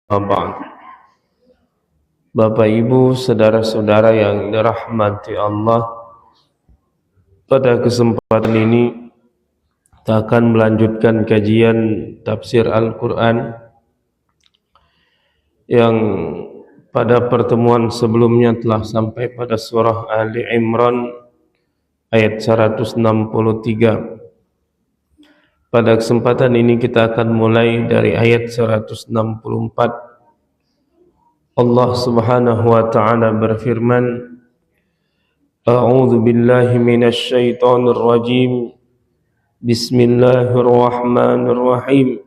Ba'd. Bapak Ibu, saudara-saudara yang dirahmati Allah, pada kesempatan ini kita akan melanjutkan kajian tafsir Al-Quran yang pada pertemuan sebelumnya telah sampai pada surah Ali Imran ayat 163. Pada kesempatan ini kita akan mulai dari ayat 164. Allah Subhanahu wa taala berfirman, A'udzu billahi minasy syaithanir rajim. Bismillahirrahmanirrahim.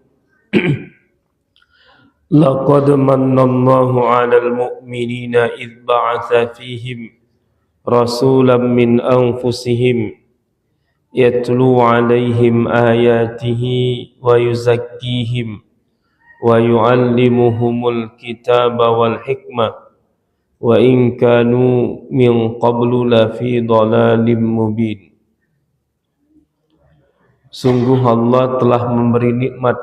Laqad mannallahu 'alal mu'minina idz ba'atsa fihim rasulan min anfusihim yatlu 'alaihim ayatihi wa yuzakkihim wa yu'allimuhumul kitaba wal hikmah wa in kanu min qablu lafi dhalalim mubin. Sungguh Allah telah memberi nikmat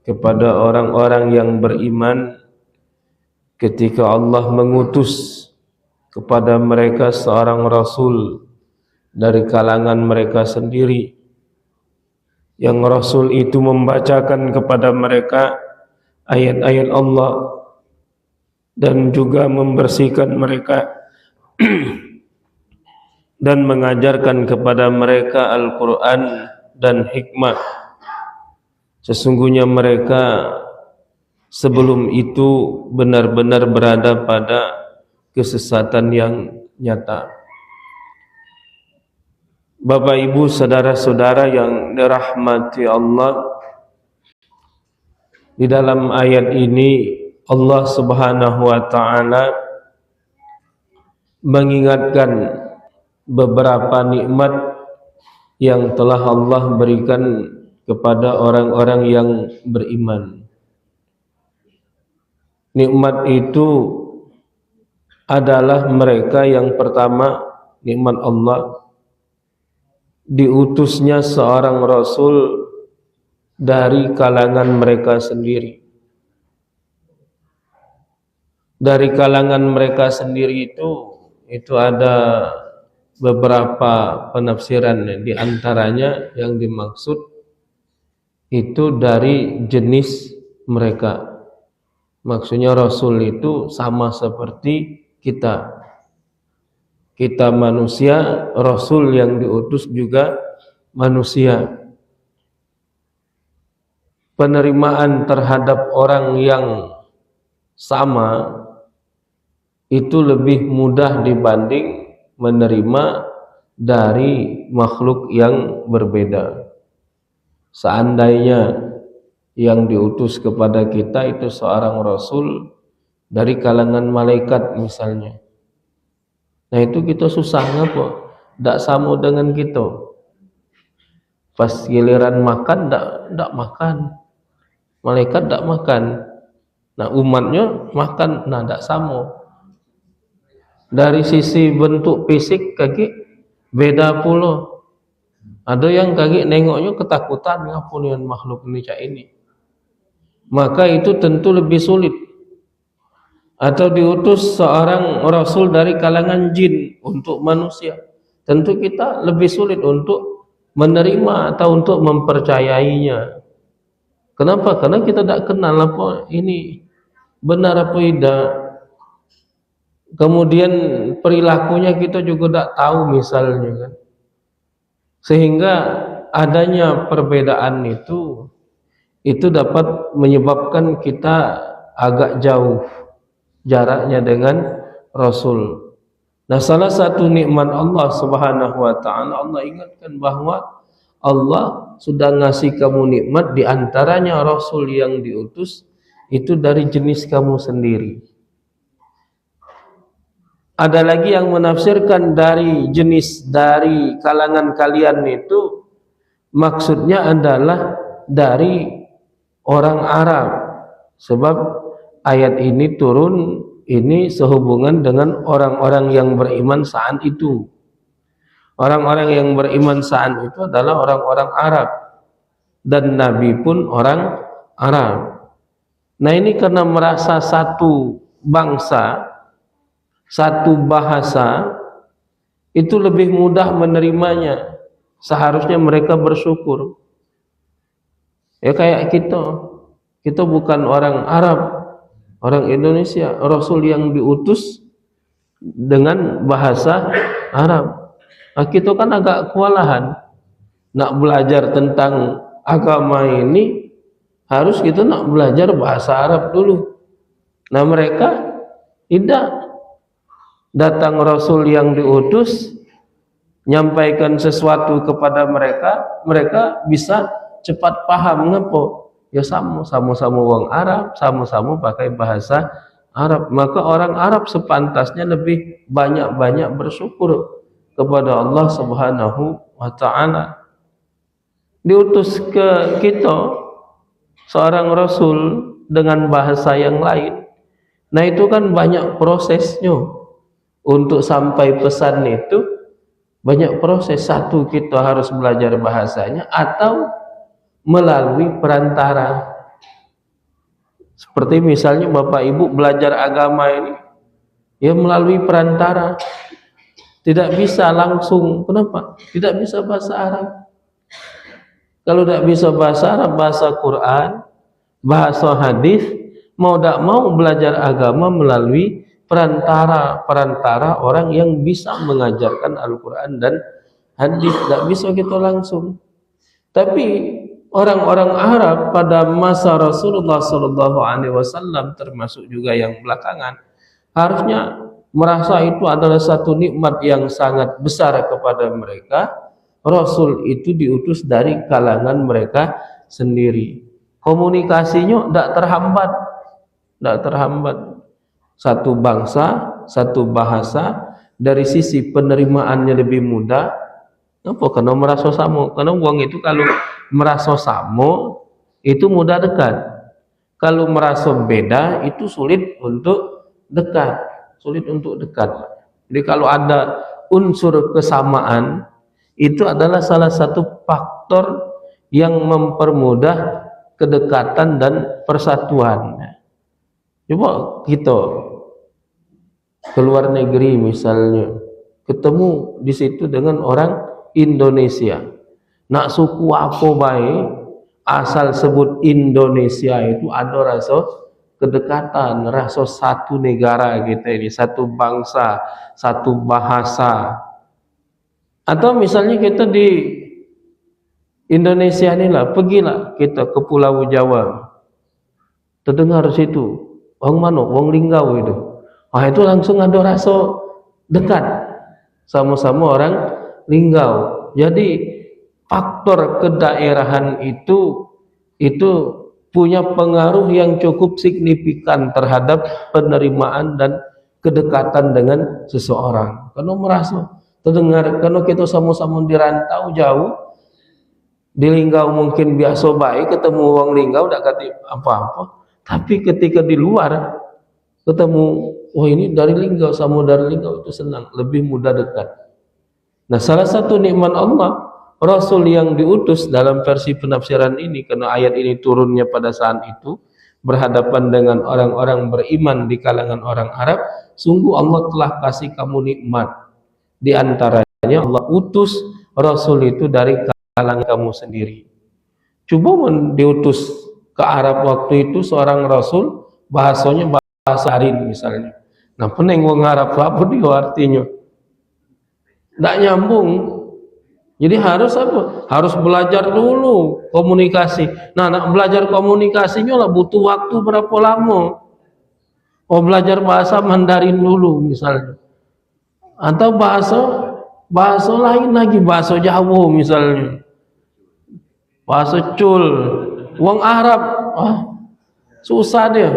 kepada orang-orang yang beriman ketika Allah mengutus kepada mereka seorang rasul dari kalangan mereka sendiri, yang rasul itu membacakan kepada mereka ayat-ayat Allah dan juga membersihkan mereka dan mengajarkan kepada mereka Al-Quran dan hikmah. Sesungguhnya mereka sebelum itu benar-benar berada pada kesesatan yang nyata. Bapak Ibu, saudara-saudara yang dirahmati Allah, di dalam ayat ini Allah Subhanahu wa taala mengingatkan beberapa nikmat yang telah Allah berikan kepada orang-orang yang beriman. Nikmat itu adalah mereka yang pertama, nikmat Allah, diutusnya seorang rasul dari kalangan mereka sendiri. Dari kalangan mereka sendiri itu ada beberapa penafsiran. Di antaranya yang dimaksud itu dari jenis mereka. Maksudnya rasul itu sama seperti kita. Kita manusia, rasul yang diutus juga manusia. Penerimaan terhadap orang yang sama itu lebih mudah dibanding menerima dari makhluk yang berbeda. Seandainya yang diutus kepada kita itu seorang rasul dari kalangan malaikat misalnya, nah itu kita susah ngapa? Tidak sama dengan kita. Pas giliran makan tidak makan. Malaikat tidak makan. Nah umatnya makan, nah tidak sama. Dari sisi bentuk fisik kaki beda pula. Ada yang kaki nengoknya ketakutan, ngapain makhluk ini cak ini. Maka itu tentu lebih sulit. Atau diutus seorang rasul dari kalangan jin untuk manusia, tentu kita lebih sulit untuk menerima atau untuk mempercayainya. Kenapa? Karena kita tidak kenal apa ini benar apa tidak. Kemudian perilakunya kita juga tidak tahu misalnya kan. Sehingga adanya perbedaan itu dapat menyebabkan kita agak jauh jaraknya dengan Rasul. Nah, salah satu nikmat Allah Subhanahu wa taala, Allah ingatkan bahwa Allah sudah ngasih kamu nikmat, di antaranya Rasul yang diutus itu dari jenis kamu sendiri. Ada lagi yang menafsirkan dari jenis dari kalangan kalian itu maksudnya adalah dari orang Arab, sebab ayat ini turun ini sehubungan dengan orang-orang yang beriman saat itu. Orang-orang yang beriman saat itu adalah orang-orang Arab, dan Nabi pun orang Arab. Nah ini karena merasa satu bangsa, satu bahasa, itu lebih mudah menerimanya. Seharusnya mereka bersyukur. Ya kayak kita bukan orang Arab, orang Indonesia. Rasul yang diutus dengan bahasa Arab. Nah, kita kan agak kewalahan nak belajar tentang agama ini, harus kita nak belajar bahasa Arab dulu. Nah mereka tidak, datang Rasul yang diutus nyampaikan sesuatu kepada mereka, mereka bisa cepat paham. Ngapa? Ya sama-sama wong Arab, sama-sama pakai bahasa Arab. Maka orang Arab sepantasnya lebih banyak-banyak bersyukur kepada Allah Subhanahu wa ta'ala. Diutus ke kita seorang Rasul dengan bahasa yang lain. Nah itu kan banyak prosesnya. Untuk sampai pesan itu banyak proses. Satu, kita harus belajar bahasanya atau melalui perantara. Seperti misalnya Bapak Ibu belajar agama ini, ya melalui perantara. Tidak bisa langsung. Kenapa? Tidak bisa bahasa Arab. Kalau tidak bisa bahasa Arab, bahasa Quran, bahasa hadis, mau tidak mau belajar agama melalui perantara orang yang bisa mengajarkan Al-Quran dan hadis. Tidak bisa kita langsung. Tapi orang-orang Arab pada masa Rasulullah SAW, termasuk juga yang belakangan, harusnya merasa itu adalah satu nikmat yang sangat besar kepada mereka. Rasul itu diutus dari kalangan mereka sendiri. Komunikasinya tidak terhambat. Satu bangsa, satu bahasa, dari sisi penerimaannya lebih mudah. Kenapa? Karena merasa sama. Karena wong itu kalau merasa sama itu mudah dekat. Kalau merasa beda itu sulit untuk dekat. Jadi kalau ada unsur kesamaan, itu adalah salah satu faktor yang mempermudah kedekatan dan persatuan. Coba kita keluar negeri misalnya, ketemu di situ dengan orang Indonesia, nak suku apa baik, asal sebut Indonesia itu ada rasa kedekatan, rasa satu negara kita ini, satu bangsa, satu bahasa. Atau misalnya kita di Indonesia inilah, pergilah kita ke Pulau Jawa, terdengar situ, orang mana? Orang Linggau itu. Itu langsung ada rasa dekat, sama-sama orang Linggau. Jadi faktor kedaerahan itu punya pengaruh yang cukup signifikan terhadap penerimaan dan kedekatan dengan seseorang. Karena merasa terdengar, karena kita sama-sama di rantau jauh, di Linggau mungkin biasa baik, ketemu orang Linggau tidak kata apa-apa, tapi ketika di luar ketemu, oh ini dari Linggau, sama dari Linggau, itu senang, lebih mudah dekat. Nah salah satu nikmat Allah, Rasul yang diutus dalam versi penafsiran ini, karena ayat ini turunnya pada saat itu berhadapan dengan orang-orang beriman di kalangan orang Arab. Sungguh Allah telah kasih kamu nikmat, di antaranya Allah utus Rasul itu dari kalangan kamu sendiri. Coba diutus ke Arab waktu itu seorang Rasul, bahasanya bahasa Arin misalnya. Nah pening wong Arab apa dia artinya? Tidak nyambung. Jadi harus apa? Harus belajar dulu komunikasi. Nah, nak belajar komunikasinya lah butuh waktu berapa lama? Oh, belajar bahasa Mandarin dulu misalnya. Atau bahasa lain lagi, bahasa Jawa misalnya. Bahasa Cul. Wong Arab, susah dia.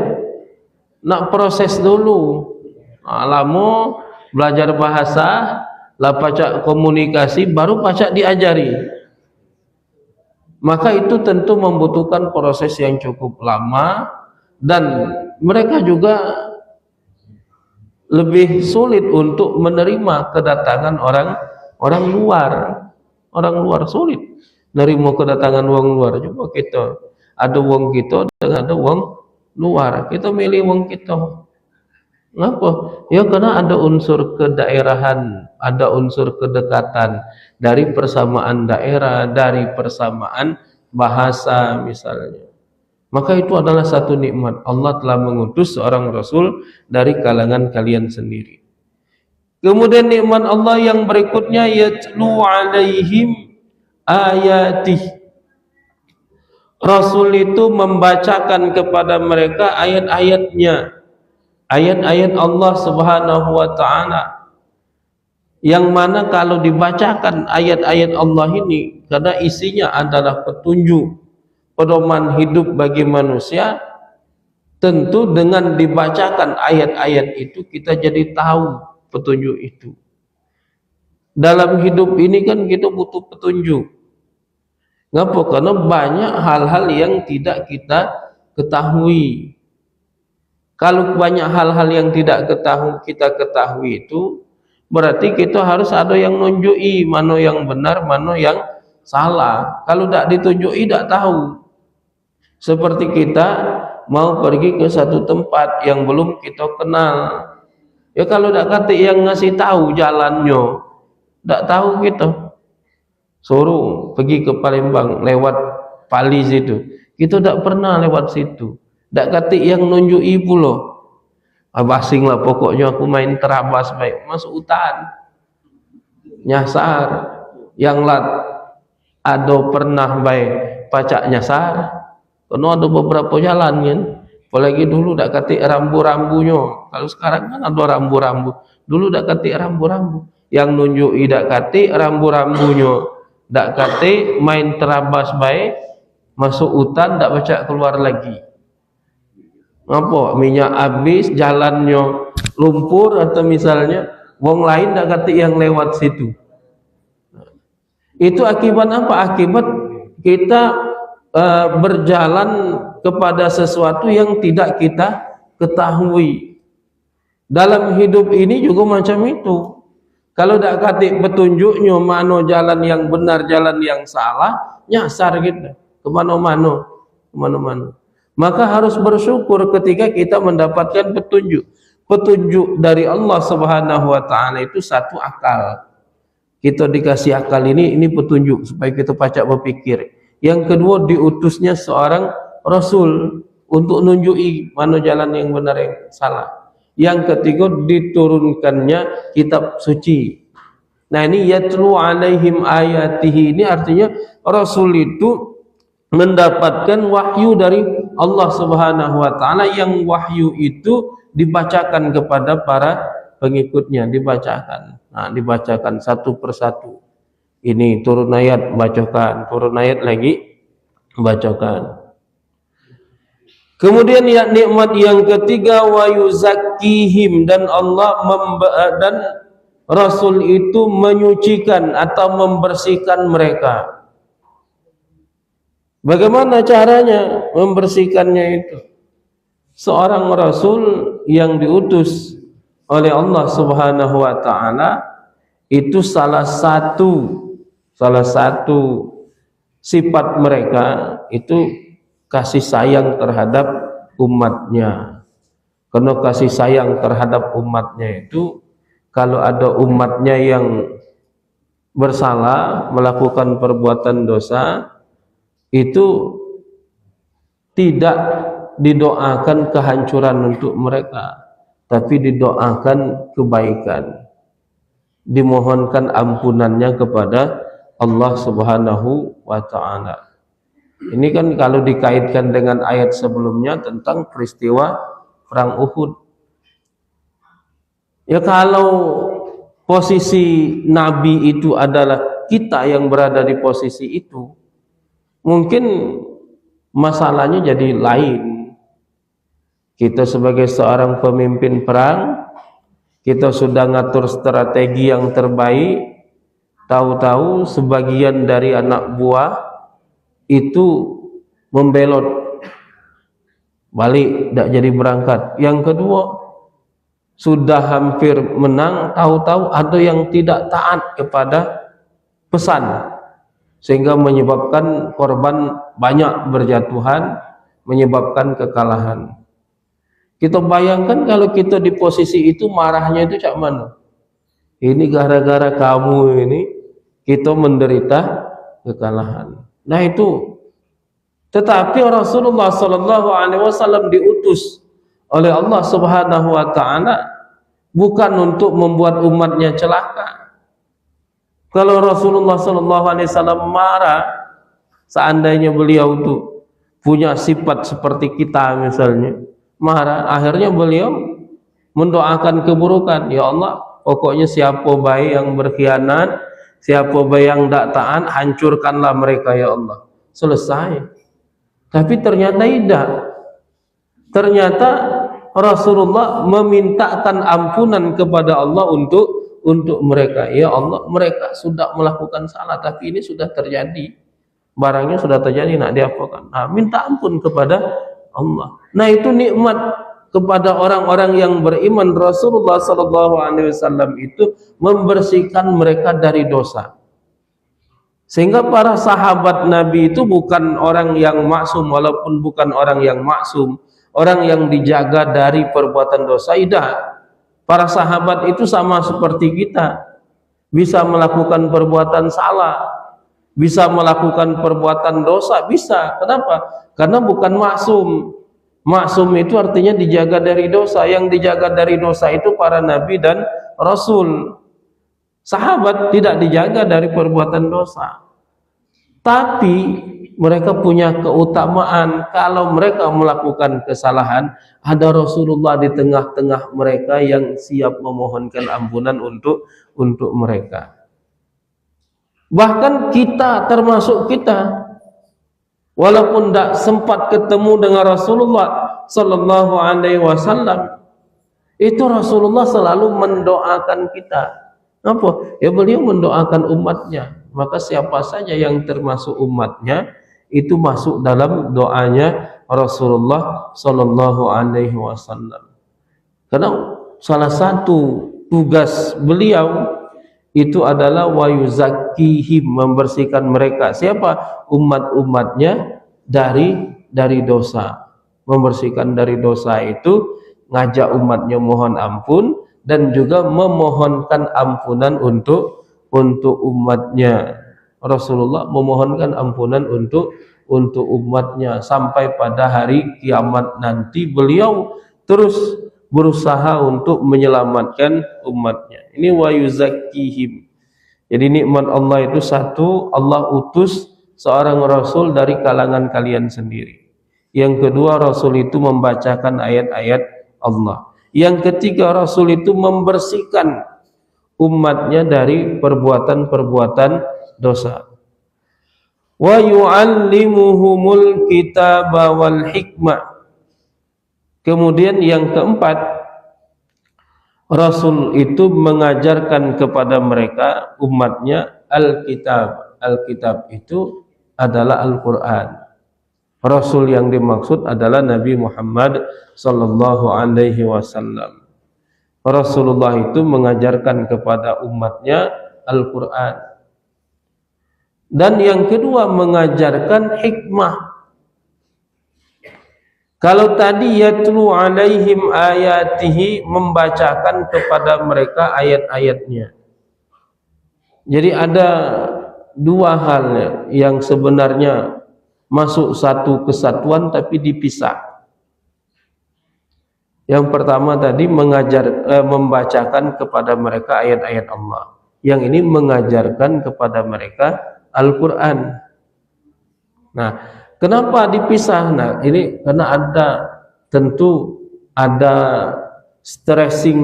Nak proses dulu. Lama belajar bahasa, lah pacak komunikasi, baru pacak diajari. Maka itu tentu membutuhkan proses yang cukup lama, dan mereka juga lebih sulit untuk menerima kedatangan orang luar sulit menerima kedatangan wong luar. Coba kita ada wong kita dan ada wong luar, kita milih wong kita. Ngapa? Ya karena ada unsur kedaerahan, ada unsur kedekatan dari persamaan daerah, dari persamaan bahasa misalnya. Maka itu adalah satu nikmat. Allah telah mengutus seorang Rasul dari kalangan kalian sendiri. Kemudian nikmat Allah yang berikutnya, yatlu alaihim ayatih. Rasul itu membacakan kepada mereka ayat-ayatnya, ayat-ayat Allah Subhanahu wa ta'ala, yang mana kalau dibacakan ayat-ayat Allah ini, karena isinya adalah petunjuk, pedoman hidup bagi manusia, tentu dengan dibacakan ayat-ayat itu kita jadi tahu petunjuk itu. Dalam hidup ini kan kita butuh petunjuk. Ngapa? Karena banyak hal-hal yang tidak kita ketahui. Kalau banyak hal-hal yang tidak kita ketahui itu, berarti kita harus ada yang nunjuki mana yang benar, mana yang salah. Kalau tidak ditunjuki, tidak tahu. Seperti kita mau pergi ke satu tempat yang belum kita kenal. Ya kalau tidak kata yang ngasih tahu jalannya, tidak tahu kita. Suruh pergi ke Palembang lewat Pali situ, kita tidak pernah lewat situ. Tak katik yang nunjuki pula. Basing lah pokoknya aku main terabas baik masuk hutan. Nyasar yang lat ada pernah baik pacak nyasar. Karena ada beberapa jalan kan. Apalagi dulu tak katik rambu-rambunya. Kalau sekarang kan ada rambu-rambu. Dulu tak katik rambu-rambu. Yang nunjuki tak katik rambu-rambunya. Tak katik main terabas baik masuk hutan tak pacak keluar lagi. Apa? Minyak habis, jalannya lumpur, atau misalnya wong lain tak kata yang lewat situ. Itu akibat apa? Akibat kita berjalan kepada sesuatu yang tidak kita ketahui. Dalam hidup ini juga macam itu. Kalau tak kata petunjuknya mana jalan yang benar, jalan yang salah, nyasar kita kemana-mana, kemana-mana. Maka harus bersyukur ketika kita mendapatkan petunjuk. Petunjuk dari Allah Subhanahu wa ta'ala itu satu akal. Kita dikasih akal ini petunjuk supaya kita pacak berpikir. Yang kedua, diutusnya seorang Rasul untuk nunjuki mana jalan yang benar yang salah. Yang ketiga, diturunkannya kitab suci. Nah ini yatlu alaihim ayatihi, ini artinya Rasul itu mendapatkan wahyu dari Allah Subhanahu wa ta'ala, yang wahyu itu dibacakan kepada para pengikutnya, dibacakan. Nah, dibacakan satu persatu. Ini turun ayat bacakan, turun ayat lagi bacakan. Kemudian ya, nikmat yang ketiga, wa yuzakkihim, dan Allah dan Rasul itu menyucikan atau membersihkan mereka. Bagaimana caranya membersihkannya itu? Seorang Rasul yang diutus oleh Allah Subhanahu wa ta'ala itu salah satu sifat mereka itu kasih sayang terhadap umatnya. Karena kasih sayang terhadap umatnya itu, kalau ada umatnya yang bersalah, melakukan perbuatan dosa, itu tidak didoakan kehancuran untuk mereka, tapi didoakan kebaikan, dimohonkan ampunannya kepada Allah Subhanahu wa ta'ala. Ini kan kalau dikaitkan dengan ayat sebelumnya tentang peristiwa perang Uhud. Ya kalau posisi Nabi itu adalah kita yang berada di posisi itu, mungkin masalahnya jadi lain. Kita sebagai seorang pemimpin perang, kita sudah ngatur strategi yang terbaik, tahu-tahu sebagian dari anak buah itu membelot, balik, tidak jadi berangkat. Yang kedua, sudah hampir menang, tahu-tahu ada yang tidak taat kepada pesan, sehingga menyebabkan korban banyak berjatuhan, menyebabkan kekalahan. Kita bayangkan kalau kita di posisi itu, marahnya itu cak mana? Ini gara-gara kamu ini kita menderita kekalahan. Nah itu. Tetapi Rasulullah sallallahu alaihi wasallam diutus oleh Allah Subhanahu wa taala bukan untuk membuat umatnya celaka. Kalau Rasulullah sallallahu alaihi wasallam marah, seandainya beliau itu punya sifat seperti kita misalnya, marah, akhirnya beliau mendoakan keburukan. Ya Allah, pokoknya siapa baik yang berkhianat, siapa baik yang tidak taat, hancurkanlah mereka ya Allah. Selesai. Tapi ternyata tidak. Ternyata Rasulullah memintakan ampunan kepada Allah untuk mereka. Ya Allah, mereka sudah melakukan salah, tapi ini sudah terjadi. Barangnya sudah terjadi, nak diapakan? Nah, minta ampun kepada Allah. Nah, itu nikmat kepada orang-orang yang beriman. Rasulullah SAW itu membersihkan mereka dari dosa. Sehingga para sahabat Nabi itu bukan orang yang maksum, walaupun bukan orang yang maksum, orang yang dijaga dari perbuatan dosa. Tidak. Para sahabat itu sama seperti kita, bisa melakukan perbuatan salah, bisa melakukan perbuatan dosa, bisa. Kenapa? Karena bukan maksum. Maksum itu artinya dijaga dari dosa. Yang dijaga dari dosa itu para nabi dan rasul. Sahabat tidak dijaga dari perbuatan dosa, tapi mereka punya keutamaan. Kalau mereka melakukan kesalahan, ada Rasulullah di tengah-tengah mereka yang siap memohonkan ampunan untuk mereka. Bahkan kita, termasuk kita, walaupun tidak sempat ketemu dengan Rasulullah sallallahu alaihi wasallam, itu Rasulullah selalu mendoakan kita. Apa? Ya, beliau mendoakan umatnya. Maka siapa saja yang termasuk umatnya itu masuk dalam doanya Rasulullah sallallahu alaihi wasallam. Karena salah satu tugas beliau itu adalah wa yuzakkihim, membersihkan mereka. Siapa? Umat-umatnya dari dosa. Membersihkan dari dosa itu ngajak umatnya mohon ampun dan juga memohonkan ampunan untuk umatnya. Rasulullah memohonkan ampunan untuk umatnya sampai pada hari kiamat nanti beliau terus berusaha untuk menyelamatkan umatnya. Ini wa yuzakkihim. Jadi nikmat Allah itu satu, Allah utus seorang rasul dari kalangan kalian sendiri. Yang kedua, rasul itu membacakan ayat-ayat Allah. Yang ketiga, Rasul itu membersihkan umatnya dari perbuatan-perbuatan dosa. Wa yu'allimuhumul kitaba wal hikmah. Kemudian yang keempat, Rasul itu mengajarkan kepada mereka, umatnya, Alkitab. Alkitab itu adalah Al-Quran. Rasul yang dimaksud adalah Nabi Muhammad sallallahu alaihi wasallam. Rasulullah itu mengajarkan kepada umatnya Al-Quran. Dan yang kedua, mengajarkan hikmah. Kalau tadi yatlu alaihim ayatihi, membacakan kepada mereka ayat-ayatnya. Jadi ada dua hal yang sebenarnya masuk satu kesatuan tapi dipisah. Yang pertama tadi membacakan kepada mereka ayat-ayat Allah. Yang ini mengajarkan kepada mereka Al-Quran. Nah, kenapa dipisah? Nah, ini karena tentu ada stressing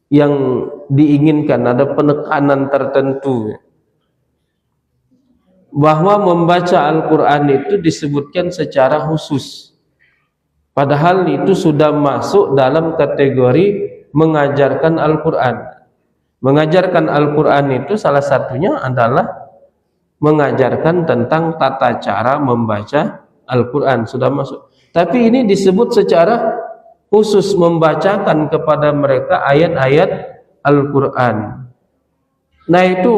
yang diinginkan, ada penekanan tertentu. Bahwa membaca Al-Quran itu disebutkan secara khusus. Padahal itu sudah masuk dalam kategori mengajarkan Al-Quran. Mengajarkan Al-Quran itu salah satunya adalah mengajarkan tentang tata cara membaca Al-Quran, sudah masuk. Tapi ini disebut secara khusus, membacakan kepada mereka ayat-ayat Al-Quran. Nah, itu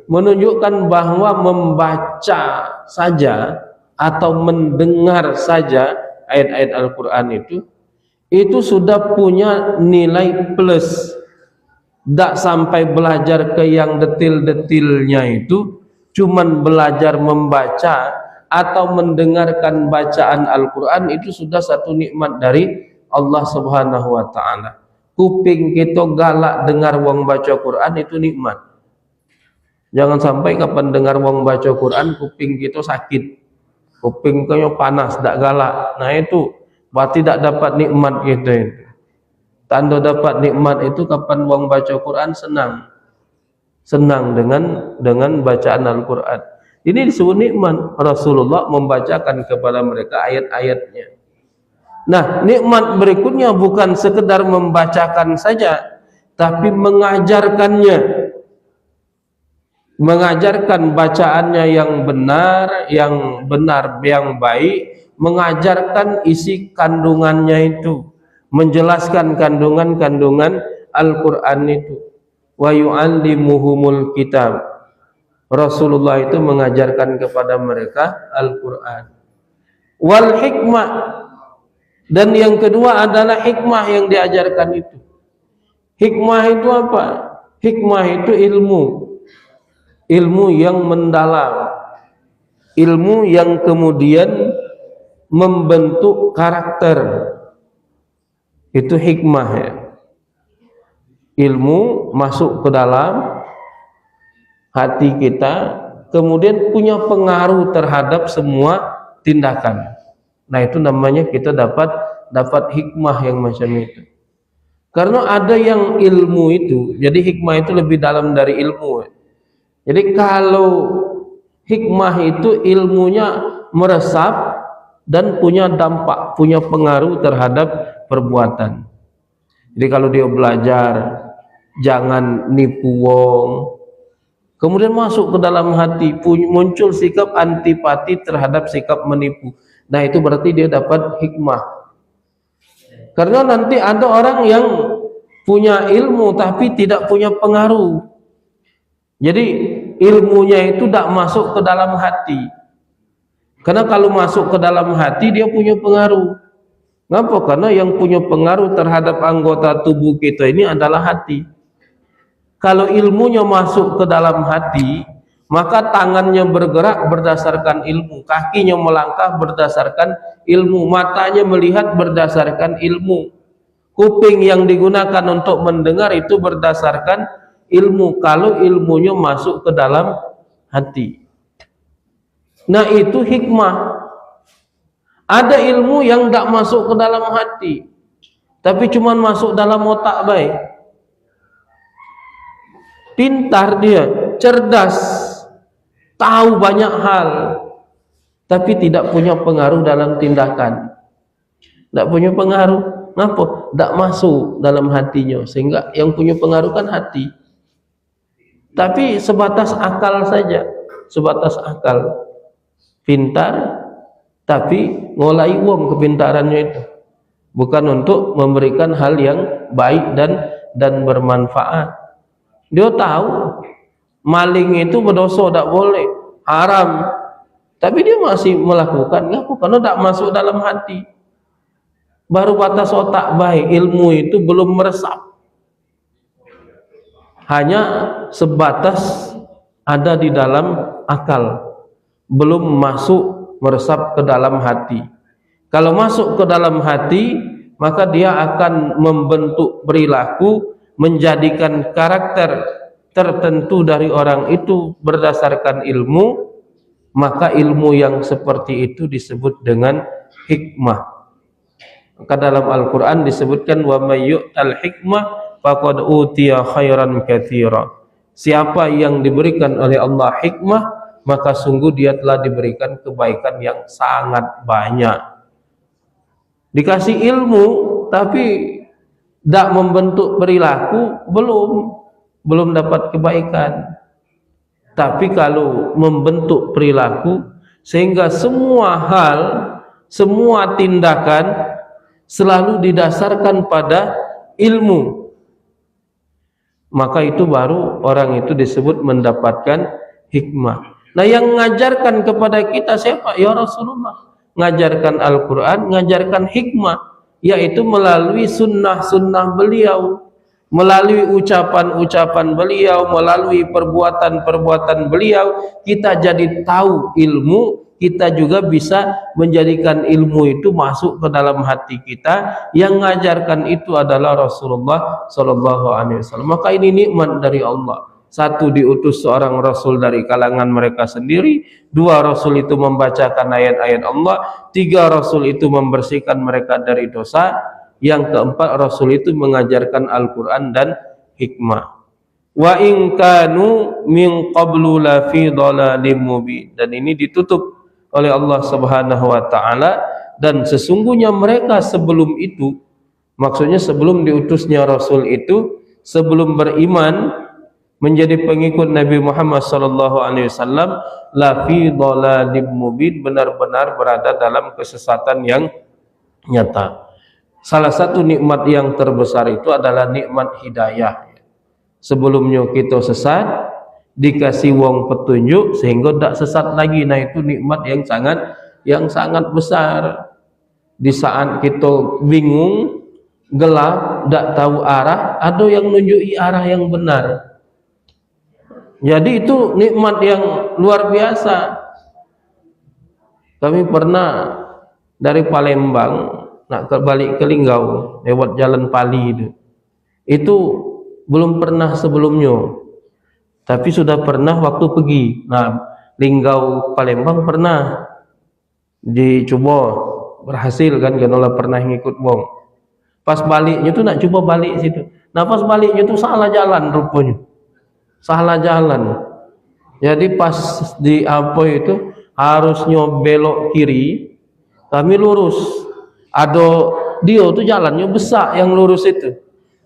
menunjukkan bahwa membaca saja atau mendengar saja ayat-ayat Al-Quran itu sudah punya nilai plus. Tak sampai belajar ke yang detil-detilnya itu, cuman belajar membaca atau mendengarkan bacaan Al-Quran itu sudah satu nikmat dari Allah Subhanahu wa ta'ala. Kuping kita galak dengar wong baca Quran itu nikmat. Jangan sampai kapan dengar wong baca Quran kuping kita sakit, kuping kita panas, tak galak. Nah itu berarti tak dapat nikmat kita itu. Tanda dapat nikmat itu kapan wong baca Quran senang dengan bacaan Al-Quran. Ini disebut nikmat. Rasulullah membacakan kepada mereka ayat-ayatnya. Nah, nikmat berikutnya bukan sekedar membacakan saja, tapi mengajarkannya. Mengajarkan bacaannya yang benar, yang baik, mengajarkan isi kandungannya itu, menjelaskan kandungan-kandungan Al-Quran itu. Wa yu'allimuhumul kitab. Rasulullah itu mengajarkan kepada mereka Al-Quran. Wal hikmah, dan yang kedua adalah hikmah yang diajarkan itu. Hikmah itu apa? Hikmah itu ilmu yang mendalam, ilmu yang kemudian membentuk karakter. Itu hikmah ya. Ilmu masuk ke dalam hati kita, kemudian punya pengaruh terhadap semua tindakan. Nah itu namanya kita dapat hikmah yang macam itu. Karena ada yang ilmu itu, jadi hikmah itu lebih dalam dari ilmu. Jadi kalau hikmah itu ilmunya meresap dan punya dampak, punya pengaruh terhadap perbuatan. Jadi kalau dia belajar jangan nipu wong, kemudian masuk ke dalam hati, muncul sikap antipati terhadap sikap menipu. Nah itu berarti dia dapat hikmah. Karena nanti ada orang yang punya ilmu tapi tidak punya pengaruh. Jadi ilmunya itu tidak masuk ke dalam hati. Karena kalau masuk ke dalam hati dia punya pengaruh. Kenapa? Karena yang punya pengaruh terhadap anggota tubuh kita ini adalah hati. Kalau ilmunya masuk ke dalam hati, maka tangannya bergerak berdasarkan ilmu, kakinya melangkah berdasarkan ilmu, matanya melihat berdasarkan ilmu, kuping yang digunakan untuk mendengar itu berdasarkan ilmu. Kalau ilmunya masuk ke dalam hati, nah itu hikmah. Ada ilmu yang tidak masuk ke dalam hati, tapi cuma masuk dalam otak baik. Pintar dia, cerdas, tahu banyak hal, tapi tidak punya pengaruh dalam tindakan. Tidak punya pengaruh. Kenapa? Tidak masuk dalam hatinya. Sehingga yang punya pengaruh kan hati. Tapi sebatas akal saja, sebatas akal. Pintar, tapi ngolai uang kepintarannya itu. Bukan untuk memberikan hal yang baik dan bermanfaat. Dia tahu maling itu berdosa, tak boleh, haram, tapi dia masih melakukan. Kenapa? Karena tak masuk dalam hati. Baru batas otak baik, ilmu itu belum meresap, hanya sebatas ada di dalam akal, belum masuk meresap ke dalam hati. Kalau masuk ke dalam hati, maka dia akan membentuk perilaku, menjadikan karakter tertentu dari orang itu berdasarkan ilmu. Maka ilmu yang seperti itu disebut dengan hikmah. Maka dalam Al-Quran disebutkan wa may yu'tal hikmah faqad utiya khairan katsira. Siapa yang diberikan oleh Allah hikmah, maka sungguh dia telah diberikan kebaikan yang sangat banyak. Dikasih ilmu tapi tidak membentuk perilaku, belum dapat kebaikan. Tapi kalau membentuk perilaku sehingga semua hal, semua tindakan selalu didasarkan pada ilmu, maka itu baru orang itu disebut mendapatkan hikmah. Nah yang mengajarkan kepada kita siapa? Ya Rasulullah. Mengajarkan Al-Quran, mengajarkan hikmah. yaitu melalui sunnah-sunnah beliau, melalui ucapan-ucapan beliau, melalui perbuatan-perbuatan beliau, kita jadi tahu ilmu, kita juga bisa menjadikan ilmu itu masuk ke dalam hati kita. Yang mengajarkan itu adalah Rasulullah sallallahu alaihi wasallam. Maka ini nikmat dari Allah. Satu, diutus seorang Rasul dari kalangan mereka sendiri. Dua, Rasul itu membacakan ayat-ayat Allah. Tiga, Rasul itu membersihkan mereka dari dosa. Yang keempat, Rasul itu mengajarkan Al-Quran dan hikmah. Wa in kanu min qablu la fi dhalalim mubin. Dan ini ditutup oleh Allah Subhanahu wa taala, dan sesungguhnya mereka sebelum itu, maksudnya sebelum diutusnya Rasul itu, sebelum beriman menjadi pengikut Nabi Muhammad sallallahu alaihi wasallam, la fi dhalalim mubin, benar-benar berada dalam kesesatan yang nyata. Salah satu nikmat yang terbesar itu adalah nikmat hidayah. Sebelumnya kita sesat, dikasih wong petunjuk sehingga tidak sesat lagi. Nah, itu nikmat yang sangat besar. Di saat kita bingung, gelap, tidak tahu arah, ada yang menunjuki arah yang benar. Jadi itu nikmat yang luar biasa. Kami pernah dari Palembang nak balik ke Linggau lewat jalan Pali itu belum pernah sebelumnya, tapi sudah pernah waktu pergi. Nah, Linggau Palembang pernah dicoba, berhasil kan, karena pernah ngikut wong. Pas baliknya tuh nak coba balik situ. Nah, pas baliknya tuh salah jalan rupanya. Salah jalan. Jadi pas di apa itu harusnya belok kiri, kami lurus. Ada dia tuh jalannya besar yang lurus itu.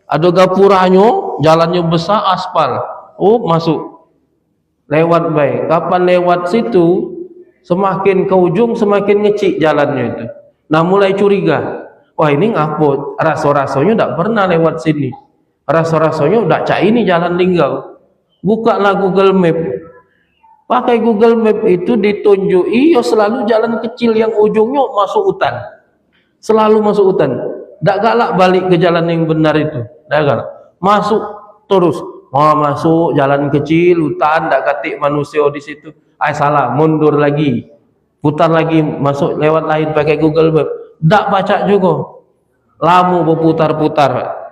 Ada gapuranya, jalannya besar aspal. Oh, masuk. Lewat baik. Kapan lewat situ, semakin ke ujung semakin ngecik jalannya itu. Nah, mulai curiga. Wah, ini ngapot. Rasa-rasanya tidak pernah lewat sini. Rasa-rasanya udah cak ini jalan Linggau. Bukalah Google Map. Pakai Google Map itu ditunjuki selalu jalan kecil yang ujungnya masuk hutan. Selalu masuk hutan. Tak galak balik ke jalan yang benar itu. Tak galak. Masuk terus. Masuk jalan kecil, hutan, tak katik manusia di situ. Salah, mundur lagi. Putar lagi, masuk lewat lain pakai Google Map. Tak baca juga. Lama berputar-putar.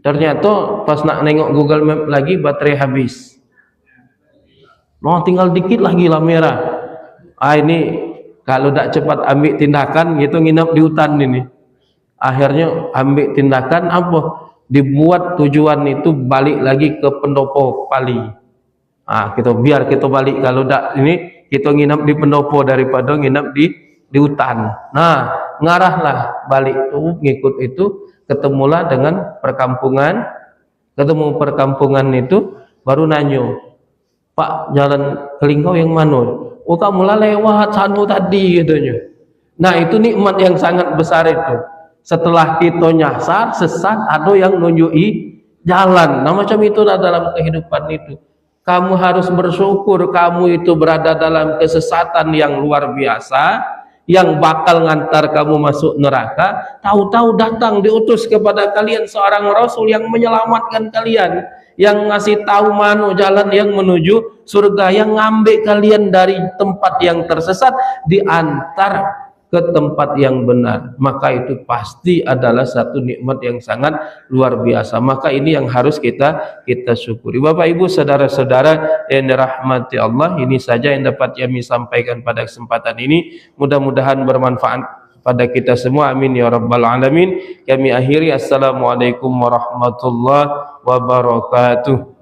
Ternyata pas nak nengok Google Map lagi baterai habis. Tinggal dikit lagi lah merah. Ini kalau tak cepat ambil tindakan, gitu nginap di hutan ini. Akhirnya ambil tindakan apa? Dibuat tujuan itu balik lagi ke pendopo Pali. Biar kita balik, kalau tak ini kita nginap di pendopo daripada nginap di hutan. Nah, ngarahlah balik tuh ngikut itu. Ketemulah dengan perkampungan. Ketemu perkampungan itu, baru nanyo, Pak, jalan ke Linggau yang mana? Oh, kamu lah lewat sana tadi, katanya. Nah, itu nikmat yang sangat besar itu. Setelah kita nyasar, sesat, ada yang nunjuki jalan. Nah, macam itu dalam kehidupan itu. Kamu harus bersyukur kamu itu berada dalam kesesatan yang luar biasa, yang bakal ngantar kamu masuk neraka. Tahu-tahu datang diutus kepada kalian seorang Rasul yang menyelamatkan kalian, yang ngasih tahu mana jalan yang menuju surga, yang ngambil kalian dari tempat yang tersesat diantar ke tempat yang benar. Maka itu pasti adalah satu nikmat yang sangat luar biasa. Maka ini yang harus kita syukuri. Bapak Ibu, saudara-saudara yang dirahmati Allah, ini saja yang dapat kami sampaikan pada kesempatan ini. Mudah-mudahan bermanfaat pada kita semua. Amin ya rabbal alamin. Kami akhiri. Assalamualaikum warahmatullahi wabarakatuh.